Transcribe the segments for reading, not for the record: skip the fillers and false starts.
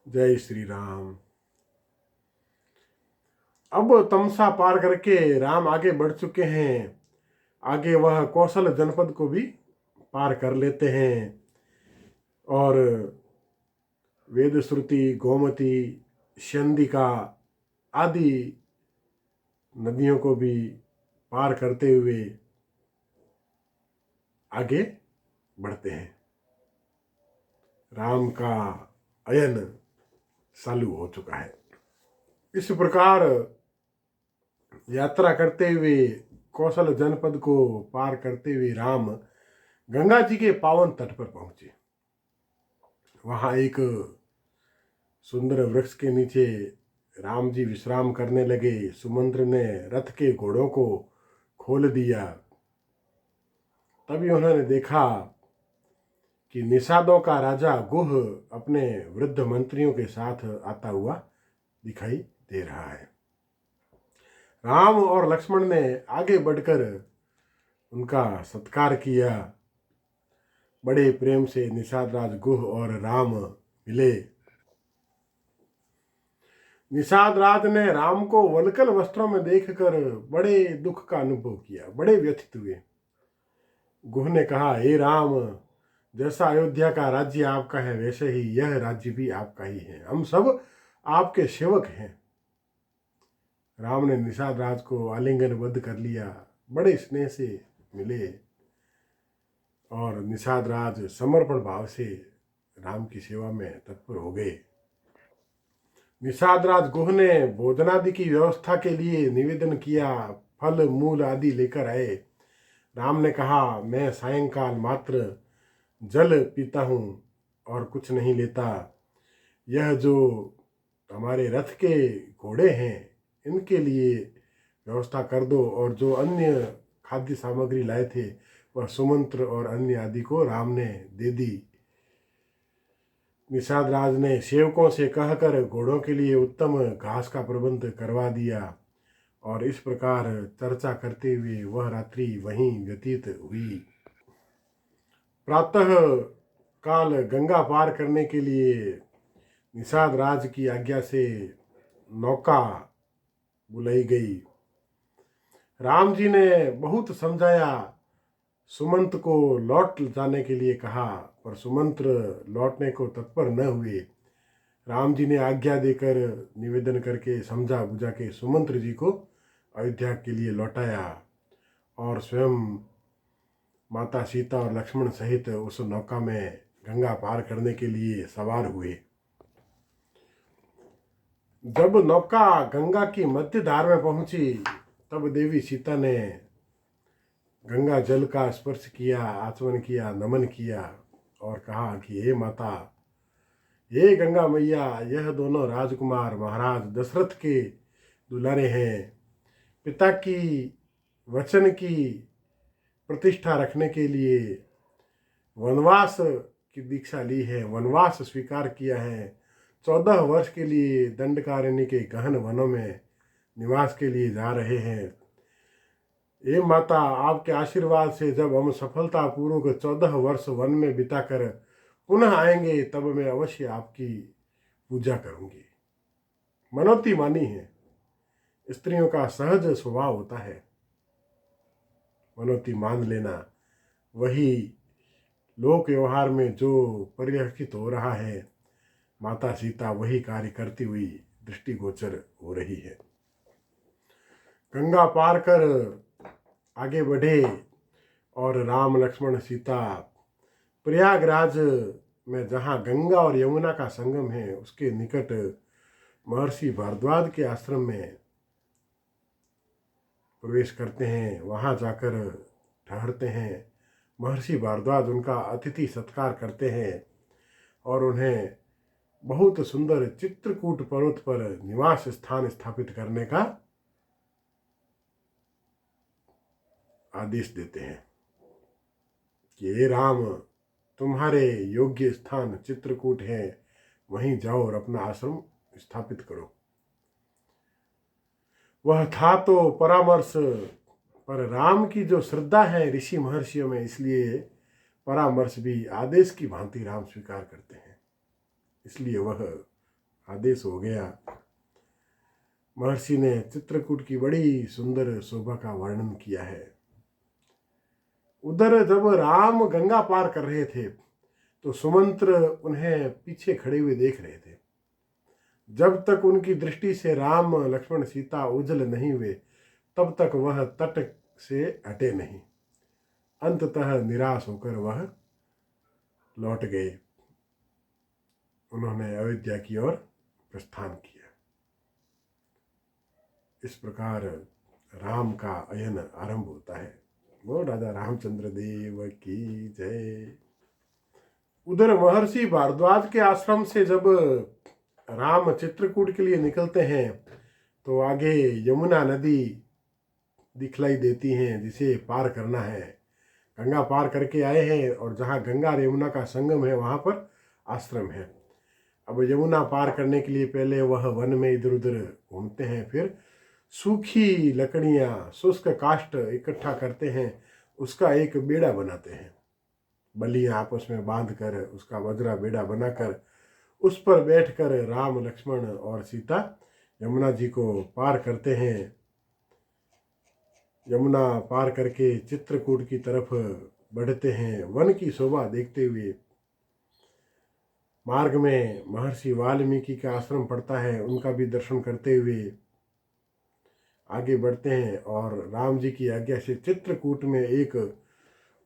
जय श्री राम। अब तमसा पार करके राम आगे बढ़ चुके हैं। आगे वह कौशल जनपद को भी पार कर लेते हैं और वेद श्रुति, गोमती, शंदिका आदि नदियों को भी पार करते हुए आगे बढ़ते हैं। राम का अयन चालू हो चुका है। इस प्रकार यात्रा करते हुए कौशल जनपद को पार करते हुए राम गंगा जी के पावन तट पर पहुंचे। वहां एक सुंदर वृक्ष के नीचे राम जी विश्राम करने लगे। सुमंत्र ने रथ के घोड़ों को खोल दिया। तभी उन्होंने देखा कि निषादों का राजा गुह अपने वृद्ध मंत्रियों के साथ आता हुआ दिखाई दे रहा है। राम और लक्ष्मण ने आगे बढ़कर उनका सत्कार किया। बड़े प्रेम से निषाद राज गुह और राम मिले। निषाद राज ने राम को वल्कल वस्त्रों में देखकर बड़े दुख का अनुभव किया, बड़े व्यथित हुए। गुह ने कहा, हे राम, जैसा अयोध्या का राज्य आपका है वैसे ही यह राज्य भी आपका ही है। हम सब आपके सेवक हैं। राम ने निषाद राज को आलिंगनबद्ध कर लिया, बड़े स्नेह से मिले और निषाद राज समर्पण भाव से राम की सेवा में तत्पर हो गए। निषाद राज गुह ने भोजनादि की व्यवस्था के लिए निवेदन किया। फल मूल आदि लेकर आए। राम ने कहा, मैं सायंकाल मात्र जल पीता हूँ और कुछ नहीं लेता। यह जो हमारे रथ के घोड़े हैं इनके लिए व्यवस्था कर दो। और जो अन्य खाद्य सामग्री लाए थे वह सुमंत्र और अन्य आदि को राम ने दे दी। निषाद राज ने सेवकों से कहकर घोड़ों के लिए उत्तम घास का प्रबंध करवा दिया और इस प्रकार चर्चा करते हुए वह रात्रि वहीं व्यतीत हुई। प्रातः काल गंगा पार करने के लिए निषाद राज की आज्ञा से नौका बुलाई गई। राम जी ने बहुत समझाया, सुमंत को लौट जाने के लिए कहा, पर सुमंत्र लौटने को तत्पर न हुए। राम जी ने आज्ञा देकर निवेदन करके समझा बुझा के सुमंत्र जी को अयोध्या के लिए लौटाया और स्वयं माता सीता और लक्ष्मण सहित उस नौका में गंगा पार करने के लिए सवार हुए। जब नौका गंगा की मध्य धार में पहुंची तब देवी सीता ने गंगा जल का स्पर्श किया, आचमन किया, नमन किया और कहा कि हे माता, हे गंगा मैया, यह दोनों राजकुमार महाराज दशरथ के दुलारे हैं। पिता की वचन की प्रतिष्ठा रखने के लिए वनवास की दीक्षा ली है, वनवास स्वीकार किया है। 14 वर्ष के लिए दंडकारण्य के गहन वनों में निवास के लिए जा रहे हैं। हे माता, आपके आशीर्वाद से जब हम सफलतापूर्वक 14 वर्ष वन में बिताकर पुनः आएंगे तब मैं अवश्य आपकी पूजा करूंगी। मनौती मानी है। स्त्रियों का सहज स्वभाव होता है मनौती मान लेना। वही लोक व्यवहार में जो परिलक्षित हो रहा है, माता सीता वही कार्य करती हुई दृष्टिगोचर हो रही है। गंगा पार कर आगे बढ़े और राम लक्ष्मण सीता प्रयागराज में जहाँ गंगा और यमुना का संगम है उसके निकट महर्षि भारद्वाज के आश्रम में प्रवेश करते हैं। वहाँ जाकर ठहरते हैं। महर्षि भारद्वाज उनका अतिथि सत्कार करते हैं और उन्हें बहुत सुंदर चित्रकूट पर्वत पर निवास स्थान स्थापित करने का आदेश देते हैं कि हे राम, तुम्हारे योग्य स्थान चित्रकूट है, वहीं जाओ और अपना आश्रम स्थापित करो। वह था तो परामर्श, पर राम की जो श्रद्धा है ऋषि महर्षियों में, इसलिए परामर्श भी आदेश की भांति राम स्वीकार करते हैं। इसलिए वह आदेश हो गया। महर्षि ने चित्रकूट की बड़ी सुंदर शोभा का वर्णन किया है। उधर जब राम गंगा पार कर रहे थे तो सुमंत्र उन्हें पीछे खड़े हुए देख रहे थे। जब तक उनकी दृष्टि से राम लक्ष्मण सीता ओझल नहीं हुए तब तक वह तट से हटे नहीं। अंततः निराश होकर वह लौट गए। उन्होंने अयोध्या की ओर प्रस्थान किया। इस प्रकार राम का अयन आरंभ होता है। वो राजा रामचंद्र देव की जय। उधर महर्षि भारद्वाज के आश्रम से जब राम चित्रकूट के लिए निकलते हैं तो आगे यमुना नदी दिखलाई देती हैं जिसे पार करना है। गंगा पार करके आए हैं और जहाँ गंगा और यमुना का संगम है वहाँ पर आश्रम है। अब यमुना पार करने के लिए पहले वह वन में इधर उधर घूमते हैं, फिर सूखी लकड़ियाँ शुष्क काष्ठ इकट्ठा करते हैं, उसका एक बेड़ा बनाते हैं। बलियाँ आपस में बांध कर उसका वज्रा बेड़ा बनाकर उस पर बैठकर राम लक्ष्मण और सीता यमुना जी को पार करते हैं। यमुना पार करके चित्रकूट की तरफ बढ़ते हैं। वन की शोभा देखते हुए मार्ग में महर्षि वाल्मीकि का आश्रम पड़ता है, उनका भी दर्शन करते हुए आगे बढ़ते हैं और राम जी की आज्ञा से चित्रकूट में एक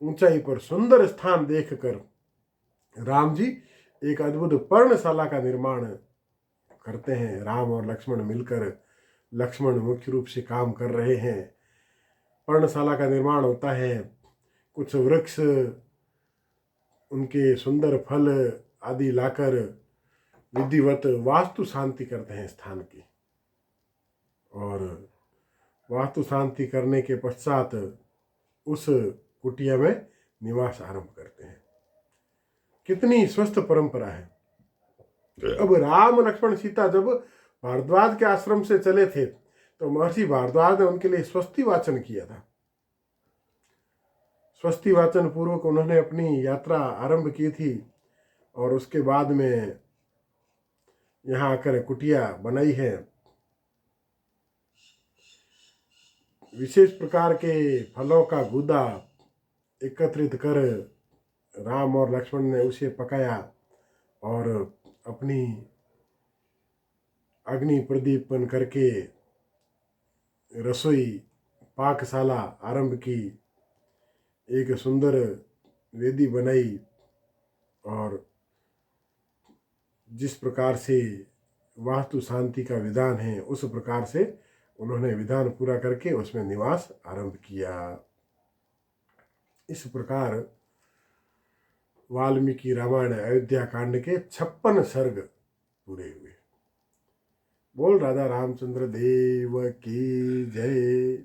ऊंचाई पर सुंदर स्थान देखकर राम जी एक अद्भुत पर्णशाला का निर्माण करते हैं। राम और लक्ष्मण मिलकर, लक्ष्मण मुख्य रूप से काम कर रहे हैं। पर्णशाला का निर्माण होता है। कुछ वृक्ष, उनके सुंदर फल आदि लाकर विधिवत वास्तु शांति करते हैं स्थान की, और वास्तु शांति करने के पश्चात उस कुटिया में निवास आरंभ करते हैं। कितनी स्वस्थ परंपरा है। अब राम लक्ष्मण सीता जब भारद्वाज के आश्रम से चले थे तो महर्षि भारद्वाज ने उनके लिए स्वस्ति वाचन किया था। स्वस्ति वाचन पूर्वक उन्होंने अपनी यात्रा आरंभ की थी और उसके बाद में यहाँ आकर कुटिया बनाई है। विशेष प्रकार के फलों का गुदा एकत्रित कर राम और लक्ष्मण ने उसे पकाया और अपनी अग्नि प्रदीपन करके रसोई पाकशाला आरंभ की। एक सुंदर वेदी बनाई और जिस प्रकार से वास्तु शांति का विधान है उस प्रकार से उन्होंने विधान पूरा करके उसमें निवास आरंभ किया। इस प्रकार वाल्मीकि रामायण अयोध्या कांड के 56 सर्ग पूरे हुए। बोल राधा रामचंद्र देव की जय।